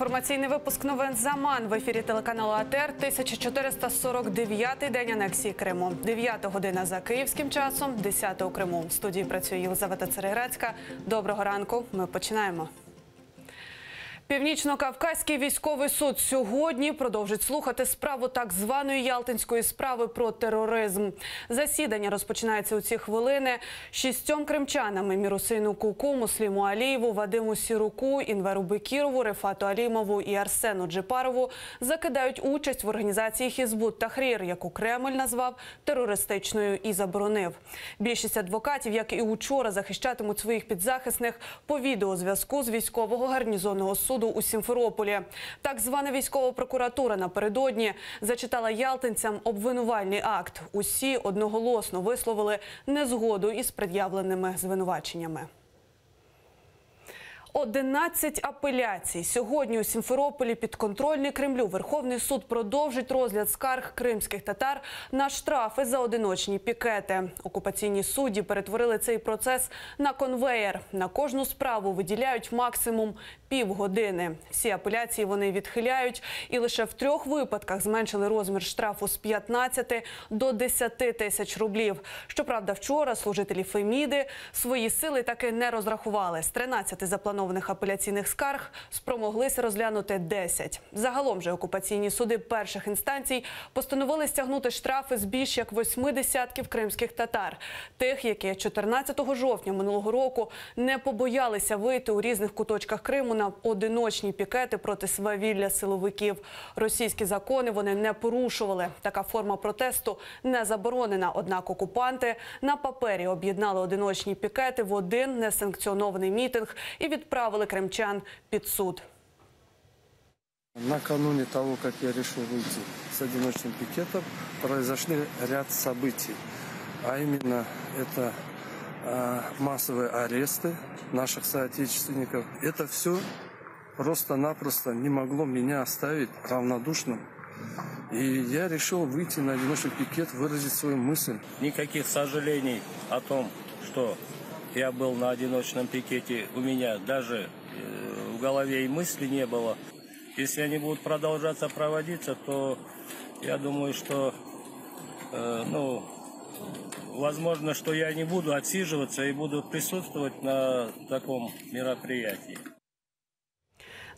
Інформаційний випуск новин «Заман» в ефірі телеканалу АТR. 1449-й день анексії Криму. 9 година за київським часом, 10 у Криму. В студії працює Єлизавета Цереграцька. Доброго ранку. Ми починаємо. Північно-Кавказький військовий суд сьогодні продовжить слухати справу так званої Ялтинської справи про тероризм. Засідання розпочинається у ці хвилини. 6 кримчанам – Еміру Сейну Куку, Мусліму Алієву, Вадиму Сіруку, Інверу Бекірову, Рефату Алімову і Арсену Джепарову – закидають участь в організації Хізбут Тахрір, яку Кремль назвав терористичною і заборонив. Більшість адвокатів, як і учора, захищатимуть своїх підзахисних по відеозв'язку з військового гарнізонного суду у Сімферополі. Так звана військова прокуратура напередодні зачитала ялтинцям обвинувальний акт. Усі одноголосно висловили незгоду із пред'явленими звинуваченнями. 11 апеляцій. Сьогодні у Сімферополі, підконтрольний Кремлю, Верховний суд продовжить розгляд скарг кримських татар на штрафи за одиночні пікети. Окупаційні судді перетворили цей процес на конвеєр. На кожну справу виділяють максимум півгодини. Всі апеляції вони відхиляють і лише в 3 випадках зменшили розмір штрафу з 15 до 10 тисяч рублів. Щоправда, вчора служителі Феміди свої сили таки не розрахували. З 13 запланованих апеляційних скарг спромоглися розглянути 10. Загалом же окупаційні суди перших інстанцій постановили стягнути штрафи з більш як 8 десятків кримських татар. Тих, які 14 жовтня минулого року не побоялися вийти у різних куточках Криму на одиночні пікети проти свавілля силовиків. Російські закони вони не порушували. Така форма протесту не заборонена. Однак окупанти на папері об'єднали одиночні пікети в один несанкціонований мітинг і відправили кримчан під суд. Накануне того, как я решил выйти с одиночным пикетом, произошли ряд событий. А именно, это массовые аресты наших соотечественников. Это все просто-напросто не могло меня оставить равнодушным. И я решил выйти на одиночный пикет, выразить свою мысль. Никаких сожалений о том, что я был на одиночном пикете, у меня даже в голове и мысли не было. Если они будут продолжаться проводиться, то я думаю, что возможно, что я не буду отсиживаться и буду присутствовать на таком мероприятии.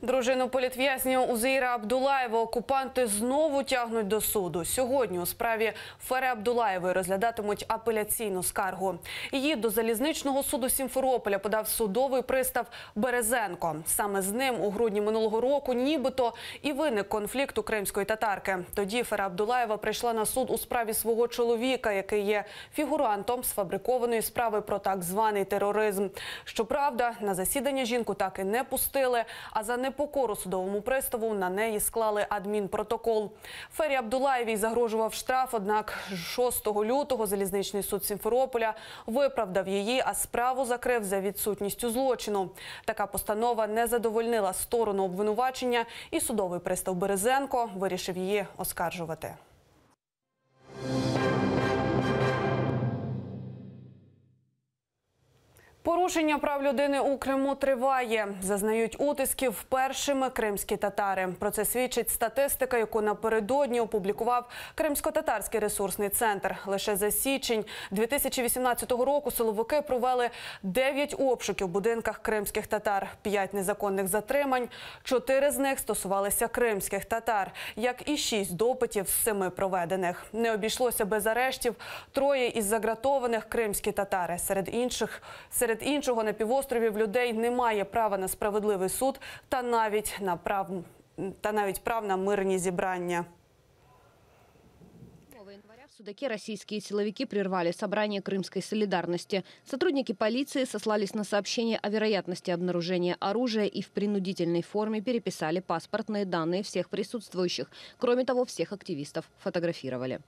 Дружину політв'язня Узеїра Абдулаєва окупанти знову тягнуть до суду. Сьогодні у справі Фери Абдулаєвої розглядатимуть апеляційну скаргу. Її до залізничного суду Сімферополя подав судовий пристав Березенко. Саме з ним у грудні минулого року нібито і виник конфлікт у кримської татарки. Тоді Фера Абдулаєва прийшла на суд у справі свого чоловіка, який є фігурантом сфабрикованої справи про так званий тероризм. Щоправда, на засідання жінку так і не пустили, а за непокору судовому приставу на неї склали адмінпротокол. Фері Абдулаєвій загрожував штраф, однак 6 лютого залізничний суд Сімферополя виправдав її, а справу закрив за відсутністю злочину. Така постанова не задовольнила сторону обвинувачення, і судовий пристав Березенко вирішив її оскаржувати. Порушення прав людини у Криму триває. Зазнають утисків першими кримські татари. Про це свідчить статистика, яку напередодні опублікував Кримсько-татарський ресурсний центр. Лише за січень 2018 року силовики провели 9 обшуків в будинках кримських татар, 5 незаконних затримань, 4 з них стосувалися кримських татар, як і 6 допитів з 7 проведених. Не обійшлося без арештів 3 із загратованих кримські татари. Серед іншого, на півострові в людей немає права на справедливий суд та навіть прав на мирні зібрання. В Судаке российские силовики прервали собрание крымской солидарности. Сотрудники полиции сослались на сообщение о вероятности обнаружения оружия и в принудительной форме переписали паспортные данные всех присутствующих. Кроме того, всех активистов фотографировали.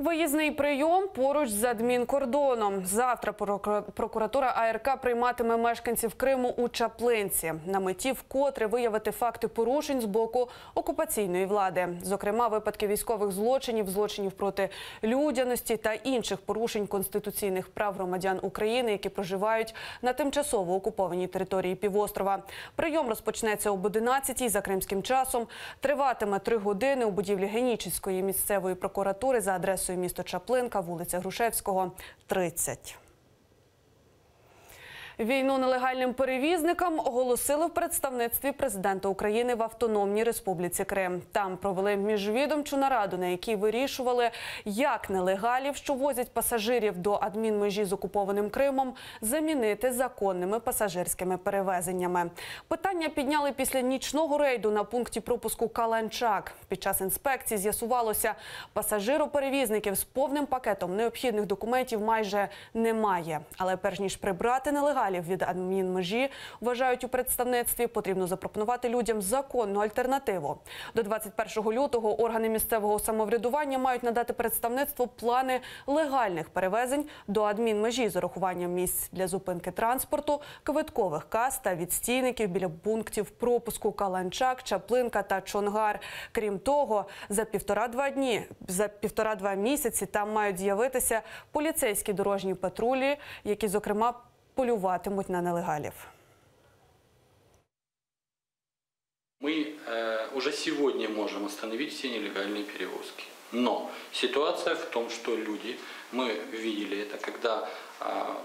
Виїзний прийом поруч з адмінкордоном. Завтра прокуратура АРК прийматиме мешканців Криму у Чаплинці. На меті вкотре виявити факти порушень з боку окупаційної влади. Зокрема, випадки військових злочинів, злочинів проти людяності та інших порушень конституційних прав громадян України, які проживають на тимчасово окупованій території півострова. Прийом розпочнеться об 11-й за кримським часом. Триватиме 3 години у будівлі Генічеської місцевої прокуратури за адресою місто Чаплинка, вулиця Грушевського, 30. Війну нелегальним перевізникам оголосили в представництві президента України в Автономній Республіці Крим. Там провели міжвідомчу нараду, на якій вирішували, як нелегалів, що возять пасажирів до адмінмежі з окупованим Кримом, замінити законними пасажирськими перевезеннями. Питання підняли після нічного рейду на пункті пропуску Каланчак. Під час інспекції з'ясувалося, пасажироперевізників з повним пакетом необхідних документів майже немає. Але перш ніж прибрати нелегалів від адмінмежі, вважають у представництві, потрібно запропонувати людям законну альтернативу. До 21 лютого органи місцевого самоврядування мають надати представництву плани легальних перевезень до адмінмежі з урахуванням місць для зупинки транспорту, квиткових кас та відстійників біля пунктів пропуску Каланчак, Чаплинка та Чонгар. Крім того, за 1,5–2 місяці там мають з'явитися поліцейські дорожні патрулі, які, зокрема, полюватимуть на нелегалів. Мы уже сегодня можем остановить все нелегальные перевозки. Но ситуация в том, что люди, мы видели это, когда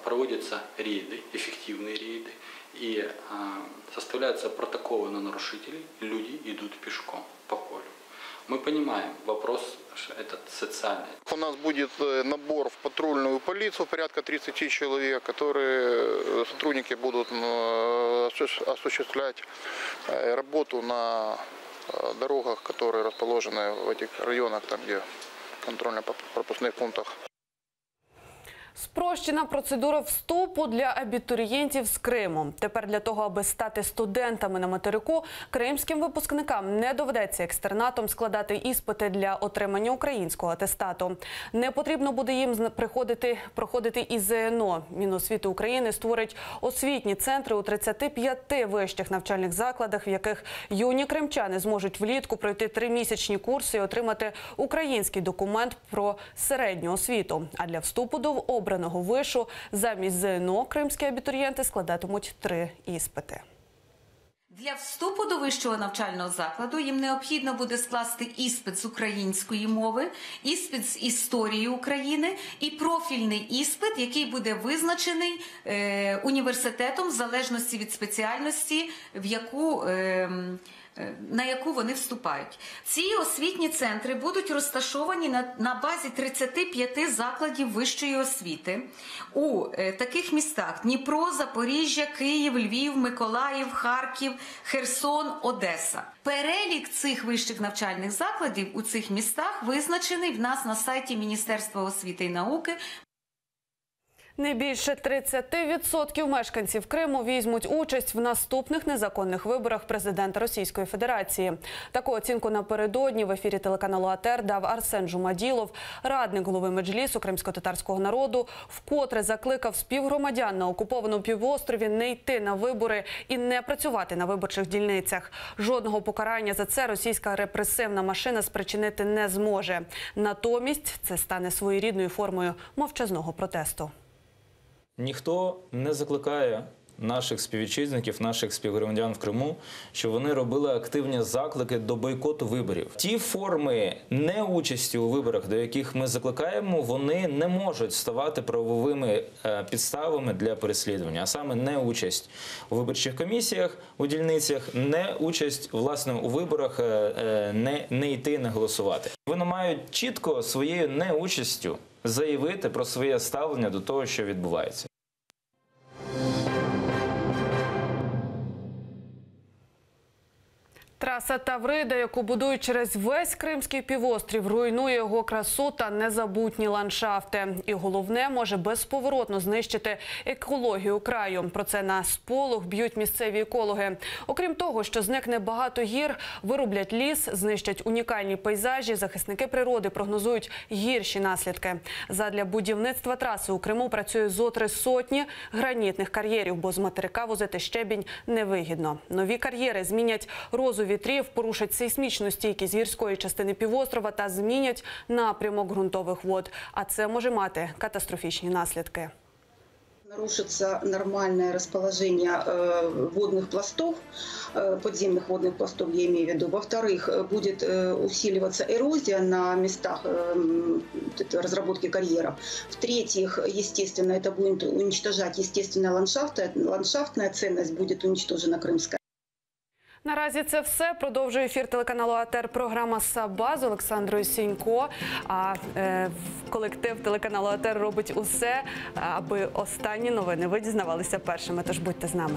проводятся рейды, эффективные рейды, и составляются протоколы на нарушителей, люди идут пешком по полю. Мы понимаем, вопрос этот социальный. У нас будет набор в патрульную полицию, порядка 30 человек, которые сотрудники будут осуществлять работу на дорогах, которые расположены в этих районах, там где контрольно-пропускных пунктах. Спрощена процедура вступу для абітурієнтів з Криму. Тепер для того, аби стати студентами на материку, кримським випускникам не доведеться екстернатом складати іспити для отримання українського атестату. Не потрібно буде їм проходити і ЗНО. Міносвіти України створить освітні центри у 35 вищих навчальних закладах, в яких юні кримчани зможуть влітку пройти 3-місячні курси і отримати український документ про середню освіту. А для вступу до обраного вишу замість ЗНО кримські абітурієнти складатимуть 3 іспити. Для вступу до вищого навчального закладу їм необхідно буде скласти іспит з української мови, іспит з історії України і профільний іспит, який буде визначений університетом в залежності від спеціальності, на яку вони вступають. Ці освітні центри будуть розташовані на базі 35 закладів вищої освіти у таких містах: Дніпро, Запоріжжя, Київ, Львів, Миколаїв, Харків, Херсон, Одеса. Перелік цих вищих навчальних закладів у цих містах визначений в нас на сайті Міністерства освіти і науки. Не більше 30% мешканців Криму візьмуть участь в наступних незаконних виборах президента Російської Федерації. Таку оцінку напередодні в ефірі телеканалу АТЕР дав Арсен Джумаділов. Радник голови Меджлісу кримськотатарського народу вкотре закликав співгромадян на окупованому півострові не йти на вибори і не працювати на виборчих дільницях. Жодного покарання за це російська репресивна машина спричинити не зможе. Натомість це стане своєрідною формою мовчазного протесту. Ніхто не закликає наших співвітчизників, наших співгромадян в Криму, щоб вони робили активні заклики до бойкоту виборів. Ті форми неучасті у виборах, до яких ми закликаємо, вони не можуть ставати правовими підставами для переслідування. А саме неучасть у виборчих комісіях, у дільницях, неучасть, власне, у виборах, не йти, не голосувати. Вони мають чітко своєю неучастю заявити про своє ставлення до того, що відбувається. Траса Таврида, яку будують через весь Кримський півострів, руйнує його красу та незабутні ландшафти. І головне, може безповоротно знищити екологію краю. Про це на сполох б'ють місцеві екологи. Окрім того, що зникне багато гір, вирублять ліс, знищать унікальні пейзажі, захисники природи прогнозують гірші наслідки. Задля будівництва траси у Криму працює зо 3 сотні гранітних кар'єрів, бо з материка возити щебінь невигідно. Нові кар'єри змінять розу вітрів, порушать сейсмічну стійкість гірської частини півострова та змінять напрямок ґрунтових вод. А це може мати катастрофічні наслідки. Нарушится нормальное расположение водных пластов, подземных водных пластов, я имею в виду. Во-вторых, будет усиливаться эрозия на местах разработки карьеров. В-третьих, естественно, это будет уничтожать естественное ландшафтная ценность будет уничтожена крымская. Наразі це все. Продовжує ефір телеканалу АТR програма «Саба» з Олександрою Сінько. А колектив телеканалу АТR робить усе, аби останні новини ви дізнавалися першими. Тож будьте з нами.